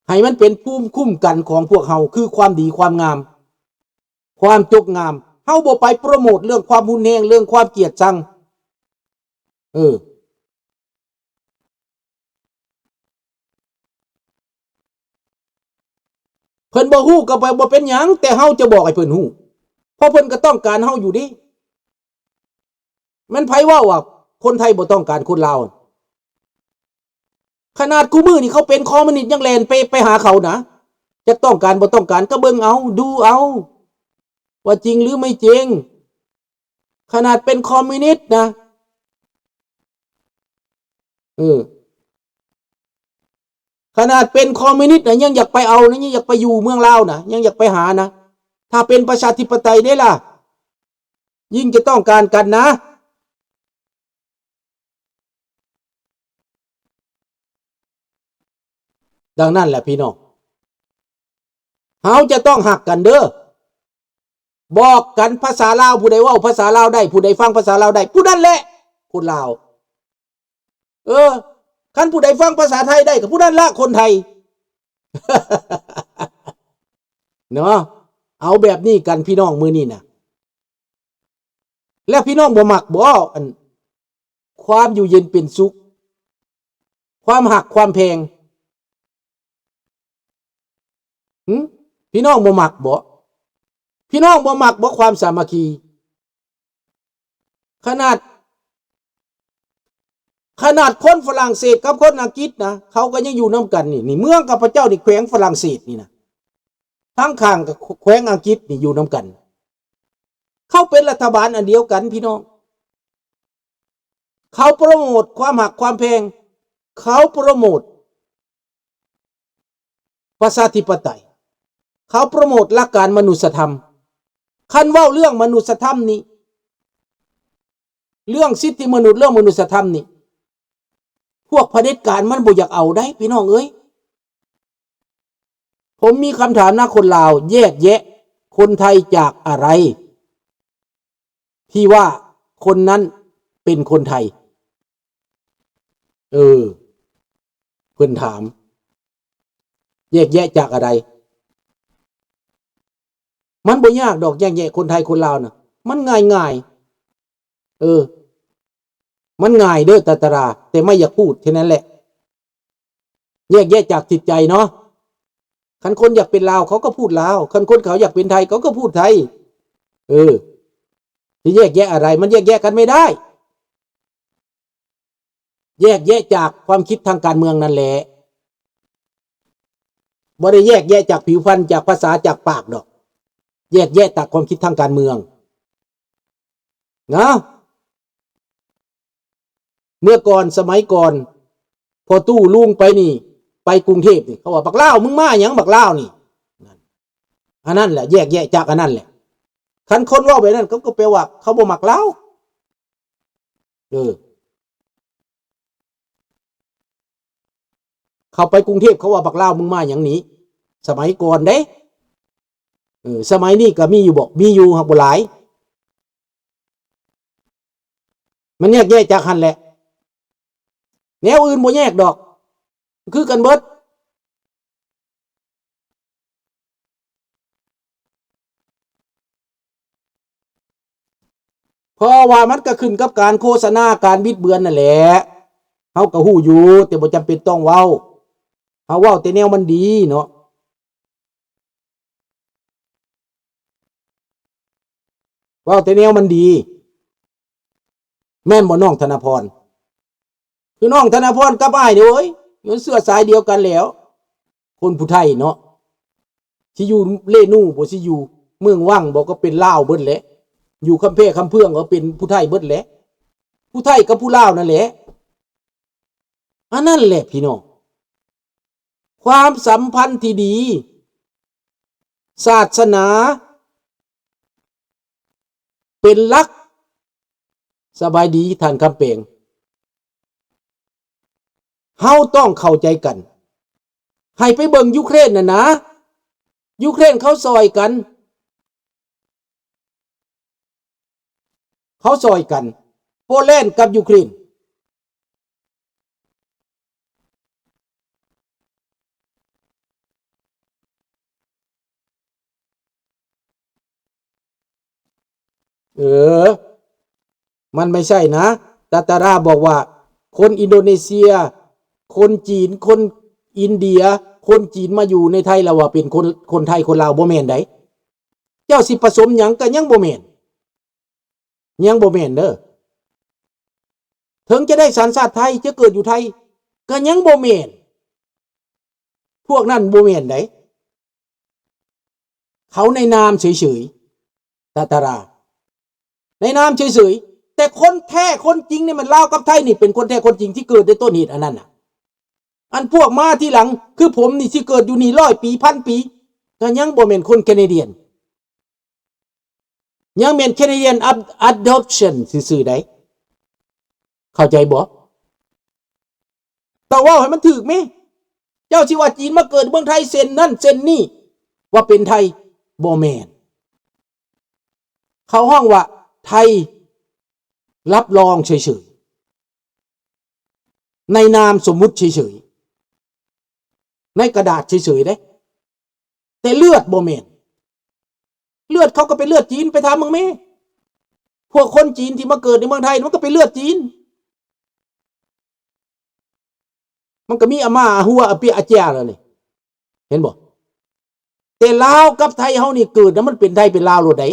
ให้มันเป็นภูมิคุ้มกันของพวกเฮาคือความดีความงามความจกงามเฮาบ่ไปโปรโมทเรื่องความหุนแฮงเรื่องความเกลียดชังเพิ่นบ่ฮู้ก็ไปบ่เป็นหยังแต่เฮาจะบอกให้เพิ่นฮู้เพราะเพิ่นก็ต้องการเฮาอยู่ดิมันไผเว้าว่าคนไทยบ่ต้องการคนลาวขนาดกูมือนี่เขาเป็นคอมมิวนิสต์ยังแลนไปหาเขานะจะต้องการบ่ต้องการก็เบิ่งเอาดูเอาว่าจริงหรือไม่จริงขนาดเป็นคอมมิวนิสต์นะขนาดเป็นคอมมิวนิสต์นะยังอยากไปเอานะยังอยากไปอยู่เมืองลาวนะยังอยากไปหานะถ้าเป็นประชาธิปไตยได้ล่ะยิ่งจะต้องการกันนะดังนั้นแหละพี่น้องเฮาจะต้องหักกันเด้อบอกกันภาษาลาวผู้ใดเว้าภาษาลาวได้ผู้ใดฟังภาษาลาวได้ผู้นั้นแหละคนลาวคันผู้ใดฟังภาษาไทยได้ก็ผู้นั้นละคนไทย เนาะเอาแบบนี้กันพี่น้องมื้อนี้นะแล้วพี่น้องบ่มักบ่อันความอยู่เย็นเป็นสุขความหักความแพงพี่น้องบ่มักบ่พี่น้องบ่มักบ่ความสามัคคีขนาดคนฝรั่งเศสกับคนอังกฤษนะเขาก็ยังอยู่น้ำกันนี่เมืองกับพระเจ้านี่แขวงฝรั่งเศสนี่นะทั้งข้างกับแขวงอังกฤษนี่อยู่น้ำกันเขาเป็นรัฐบาลอันเดียวกันพี่น้องเขาโปรโมทความหักความแพงเขาโปรโมทประชาธิปไตยเขาโปรโมทหลักการมนุษยธรรมคันเว้าเรื่องมนุษยธรรมนี่เรื่องสิทธิมนุษย์เรื่องมนุษยธรรมนี่พวกเผด็จการมันบ่อยากเอาได้พี่น้องเอ้ยผมมีคำถามนะคนลาวแยกแยะคนไทยจากอะไรที่ว่าคนนั้นเป็นคนไทยเพิ่นถามแยกแยะจากอะไรมันบ่ยากดอกแยกแยะคนไทยคนลาวนะมันง่ายมันง่ายเด้อตราแต่ไม่อยากพูดแค่นั้นแหละแยกแยะจากจิตใจเนาะคันคนอยากเป็นลาวเขาก็พูดลาวคันคนเขาอยากเป็นไทยเขาก็พูดไทยที่แยกแยะอะไรมันแยกแยะกันไม่ได้แยกแยะจากความคิดทางการเมืองนั่นแหละบ่ได้แยกแยะจากผิวพรรณจากภาษาจากปากดอกแยกแยะจากความคิดทางการเมืองนะเมื่อก่อนสมัยก่อนพอตู้ลุงไปนี่ไปกรุงเทพนี่เขาว่าบักเล่ามึงมาหยังบักเล่านี่อันนั้นแหละแยกแยะจากอันนั้นแหละคันคนว่าไปนั่นเขาก็แปลว่าเขาบ่มักเล่าเขาไปกรุงเทพเขาว่าบักเล่ามึงมาหยังนี้สมัยก่อนเด้สมัยนี้ก็มีอยู่บ่มีอยู่ครับบ่หลายมันแยกแยะจากหันแหละแนวอื่นบ่แยกดอกคือกันเบิดเพราะว่ามันก็ขึ้นกับการโฆษณาการบิดเบือนนั่นแหละเฮาก็ฮู้อยู่แต่บ่จำเป็นต้องเว้าเฮาเว้าแต่แนวมันดีเนาะเว้าแต่แนวมันดีแม่นบ่น้องธนพรคือน้องธนพรกับอ้ายเด้อเอ้ยมันเสื้อสายเดียวกันแล้วคนผู้ไทยเนาะสิอยู่เลนูบ่สิอยู่เมืองวังบ่ก็เป็นลาวเบิดแหละอยู่คำเพคำเพื่องก็เป็นผู้ไทยเบิดแหละผู้ไทยกับผู้ลาวนั่นแหละอันนั้นแหละพี่น้องความสัมพันธ์ที่ดีศาสนาเป็นหลักสบายดีท่านคำเปงเฮาต้องเข้าใจกันให้ไปเบิ่งยูเครนน่ะนะยูเครนเขาซอยกันโปแลนด์กับยูเครน เออมันไม่ใช่นะตาตาราบอกว่าคนอินโดนีเซียคนจีนคนอินเดียคนจีนมาอยู่ในไทยแล้วว่าเป็นคนไทยคนลาวบ่แม่นไดเจ้าสิผสมหยังก็ยังบ่แม่นยังบ่แม่นเด้อถึงจะได้สัญชาติไทยจะเกิดอยู่ไทยก็ยังบ่แม่นพวกนั้นบ่แม่นไดเขาในนามเฉยๆตาตาราในนามเฉยๆแต่คนแท้คนจริงเนี่ยมันลาวกับไทยนี่เป็นคนแท้คนจริงที่เกิดในต้นเหตุอันนั้นน่ะอันพวกมาที่หลังคือผมนี่ที่เกิดอยู่นี่100 ปี1,000 ปีก็ยังบ่แม่นคนแคนาเดียนยังแม่นแคนาเดียนadoption ซื่อๆได้เข้าใจบ่แต่ว่าให้มันถูกมั้ยเจ้าสิว่าจีนมาเกิดเมืองไทยเซ็นนั่นเซ็นนี่ว่าเป็นไทยบ่แม่นเขาห้องว่าไทยรับรองเฉยๆในนามสมมุติเฉยๆในกระดาษเฉยๆได้แต่เลือดบ่แม่นเลือดเขาก็เป็นเลือดจีนไปถามมึงแม่พวกคนจีนที่มาเกิดในเมืองไทยมันก็เป็นเลือดจีนมันก็มีอาม่าหัวอาเปียอาเจียแล้วนี่เห็นบ่แต่ลาวกับไทยเฮานี่เกิดแล้วมันเป็นไทยเป็นลาวโลดได้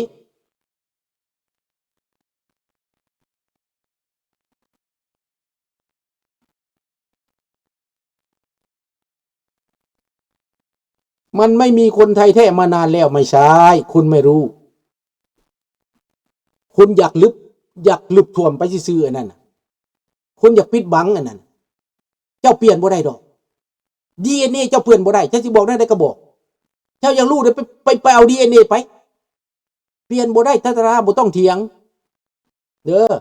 มันไม่มีคนไทยแท้มานานแล้วไม่ใช่คุณไม่รู้คุณอยากลึกท่วมไปซื่อๆอันนั้นคุณอยากปิดบังอันนั้นเจ้าเปลี่ยนบ่ได้ดอก DNA เจ้าเปลี่ยนบ่ได้เจ้าสิบอกได้ก็บอกเจ้าอยากรู้เด้อไปเอา DNA ไปเปลี่ยนบ่ได้ตาตราบ่ต้องเถียงเด้อ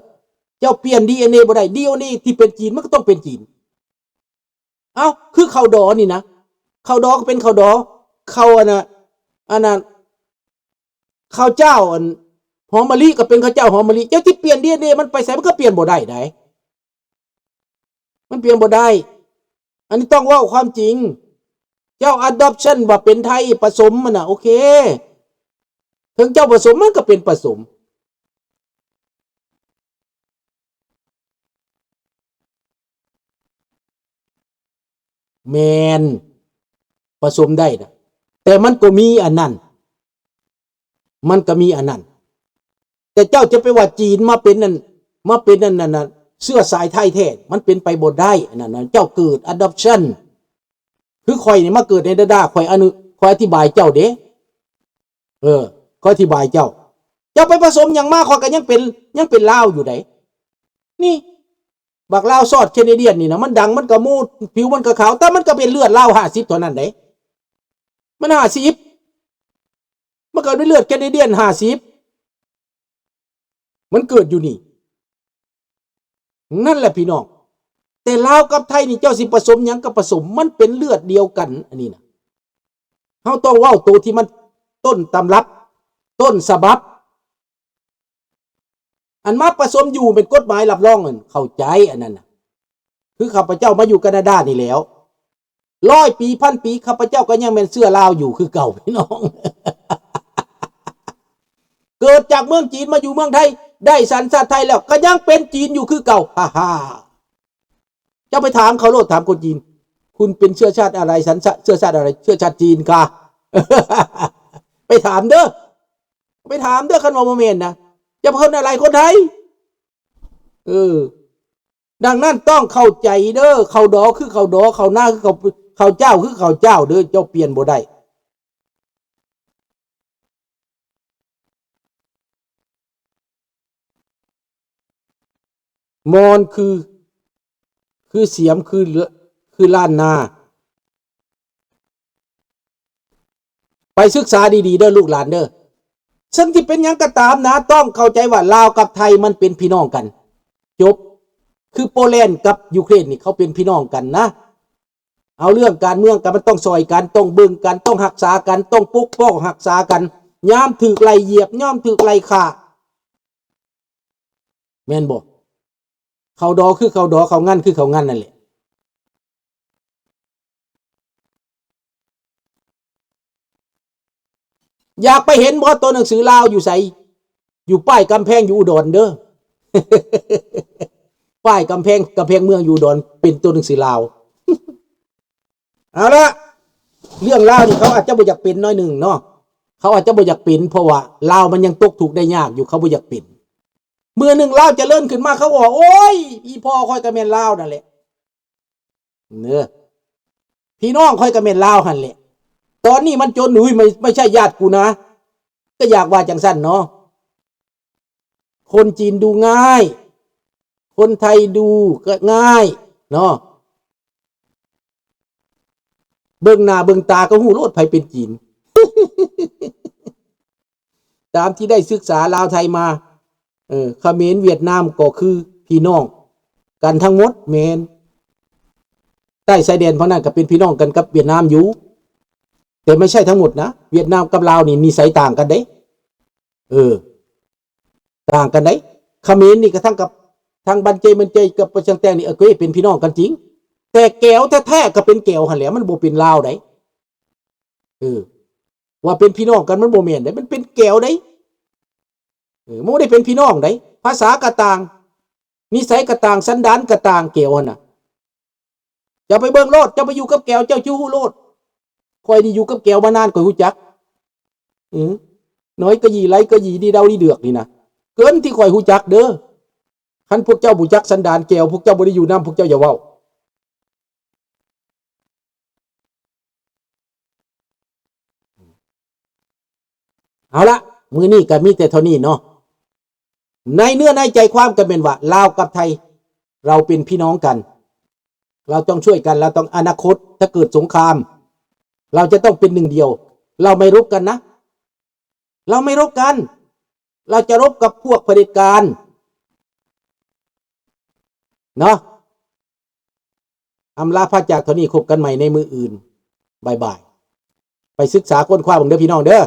เจ้าเปลี่ยน DNA บ่ได้ DNA ที่เป็นจีนมันก็ต้องเป็นจีนเอ้าคือข้าวดอนี่นะข้าวดอก็เป็นข้าวดอข้าวอันน่ะข้าวเจ้าอันหอมมะลิก็เป็นข้าวเจ้าหอมมะลิเจ้าที่เปลี่ยน DNA มันไปใส่มันก็เปลี่ยนบ่ได้ไดมันเปลี่ยนบ่ได้อันนี้ต้องว่าความจริงเจ้า adoption ว่าเป็นไทยผสมมันน่ะโอเคถึงเจ้าผสมมันก็เป็นผสมแมนผสมได้นะแต่มันก็มีอันนั้นแต่เจ้าจะไปว่าจีนมาเป็นนั่นน่ะเสื้อสายไทยแท้มันเป็นไปบ่ได้อันนั้นเจ้าเกิด adoption คือข่อยนี่มาเกิดในดาข่อยอธิบายเจ้าเด้ข่อยอธิบายเจ้าไปผสมอย่างมากข่อยก็ยังเป็นลาวอยู่ไดนี่บักลาวซอดแคนาเดียนนี่นะมันดังมันก็มูดผิวมันก็ขาวแต่มันก็เป็นเลือดลาว50เท่านั้นเด้มัน50มันเกิดด้วยเลือดแคนาเดียน50มันเกิดอยู่นี่นั่นแหละพี่น้องแต่ลาวกับไทยนี่เจ้าสิผสมหยังก็ผสมมันเป็นเลือดเดียวกันอันนี้นะเฮาต้องเว้าตัวที่มันต้นตำรับต้นฉบับอันมาผสมอยู่เป็นกฎหมายรับรองอันเข้าใจอันนั้นน่ะคือข้าพเจ้ามาอยู่แคนาดานี่แล้ว100 ปี1,000 ปีข้าพเจ้าก็ยังเป็นเสื้อลาวอยู่คือเก่าพี่น้อง เกิดจากเมืองจีนมาอยู่เมืองไทยได้สัญชาติไทยแล้วก็ยังเป็นจีนอยู่คือเก่าฮ่าเจ้าไปถามเขาโลดถามคนจีนคุณเป็นเชื้อชาติอะไรเชื้อชาติอะไรเชื้อชาติจีนค่ะ ไปถามเด้อคันว่าบ่แม่นนะจะเป็นคนอะไรคนไทยดังนั้นต้องเข้าใจเด้อเข้าดอคือเข้าดอเข้าหน้าคือเข้าเจ้าคือเข้าเจ้าเด้อเจ้าเปลี่ยนบ่ได้มอนคือเสียมคือล้านนาไปศึกษาดีๆเด้อลูกหลานเด้อซึ่งที่เป็นหยังก็ตามนะต้องเข้าใจว่าลาวกับไทยมันเป็นพี่น้องกันจบคือโปแลนด์กับยูเครนนี่เขาเป็นพี่น้องกันนะเอาเรื่องการเมืองกันมันต้องซอยกันต้องเบิ่งกันต้องรักษากันต้องปกป้องรักษากันยามถูกไล่เหยียบยามถูกไล่ฆ่าแม่นบ่เขาดอคือเขาดอเขางั้นคือเขางั้นนั่นแหละอยากไปเห็นบ่ตัวหนังสือลาวอยู่ไส อยู่ป้ายกำแพงอยู่อุดรเด้อ ป้ายกำแพงเมืองอยู่อุดรเป็นตัวหนังสือลาว เอาละเรื่องลาวนี่เขาอาจจะบ่อยากเป็นน้อยหนึ่งเนาะเขาอาจจะบ่อยากเป็นเพราะว่าลาวมันยังตกถูกได้ยากอยู่เขาบ่อยากเป็นเมื่อหนึ่งลาวจะเลื่อนขึ้นมาเขาบอกโอ้ยอีพ่อคอยกระเมนลาวนั่นแหละเนื้อพี่น้องคอยกระเมนลาวหันแหละตอนนี้มันจนหุยไม่ใช่ญาติกูนะก็อยากว่าจังสั้นเนาะคนจีนดูง่ายคนไทยดูก็ง่ายเนาะเบิ่งหน้าเบิ่งตาก็หูโลดไผเป็นจีน ตามที่ได้ศึกษาลาวไทยมาเขมรเวียดนามก็คือพี่น้องกันทั้งหมดแมนใต้ชายแดนพวกนั้นก็เป็นพี่น้องกันกับเวียดนามอยู่แต่ไม่ใช่ทั้งหมดนะเวียดนามกับลาวนี่นิสัยต่างกันเด้ต่างกันเด้เขมรนี่ก็ทั้งกับทางบันเจกับประชังแตงนี่ก็เป็นพี่น้องกันจริงแต่แก้วแท้ๆก็เป็นแก้วหั่นแหละมันบ่เป็นลาวได้ว่าเป็นพี่น้องกันมันบ่แม่นได้มันเป็นแก้วได้มันบ่ได้เป็นพี่น้องได้ภาษากะต่างนิสัยกะต่างสันดานกะต่างแก้วหั่นน่ะจะไปเบิ่งโลดจะไปอยู่กับแก้วเจ้าชู้โลดคอยนี่อยู่กับแก้วมานานก็รู้จักน้อยก็ยีไรก็ยีดีเดาดีเดือกนี่นะเกินที่คอยรู้จักเด้อคันพวกเจ้าบ่จักสันดานแก้วพวกเจ้าบ่ได้อยู่นำพวกเจ้าอย่าเว้าเอาละมื้อนี้ก็มีแต่เท่านี้เนาะในเนื้อในใจความกันเป็นว่าลาวกับไทยเราเป็นพี่น้องกันเราต้องช่วยกันเราต้องอนาคตถ้าเกิดสงครามเราจะต้องเป็นหนึ่งเดียวเราไม่รบกันนะเราไม่รบกันเราจะรบกับพวกเผด็จการเนาะอำลาพระจากเท่านี้คบกันใหม่ในมืออื่นบายบายไปศึกษาค้นคว้าบังเด้อพี่น้องเด้อ